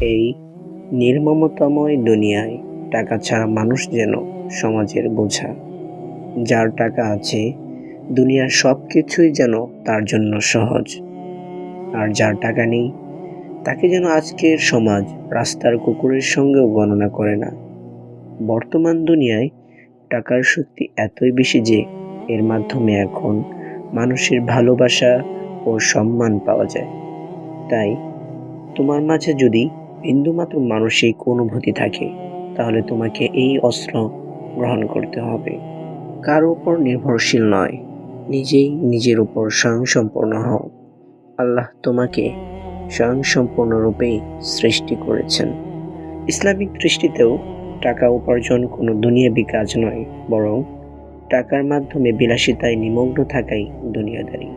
এই নির্মমতাময় দুনিয়ায় টাকা ছাড়া মানুষ যেন সমাজের বোঝা। যার টাকা আছে দুনিয়ার সবকিছুই যেন তার জন্য সহজ, আর যার টাকা নেই তাকে যেন আজকের সমাজ রাস্তার কুকুরের সঙ্গেও গণনা করে না। বর্তমান দুনিয়ায় টাকার শক্তি এতই বেশি যে এর মাধ্যমে এখন মানুষের ভালোবাসা ও সম্মান পাওয়া যায়। তাই তোমার মাঝে যদি বিন্দুমাত্র মানসিক অনুভূতি থাকে, তাহলে তোমাকে এই অস্ত্র গ্রহণ করতে হবে। কারো উপর নির্ভরশীল নয়, নিজেই নিজের উপর স্বয়ংসম্পূর্ণ হও। আল্লাহ তোমাকে স্বয়ংসম্পূর্ণরূপেই সৃষ্টি করেছেন। ইসলামিক দৃষ্টিতেও টাকা উপার্জন কোনো দুনিয়াবি কাজ নয়, বরং টাকার মাধ্যমে বিলাসিতায় নিমগ্ন থাকাই দুনিয়াদারি।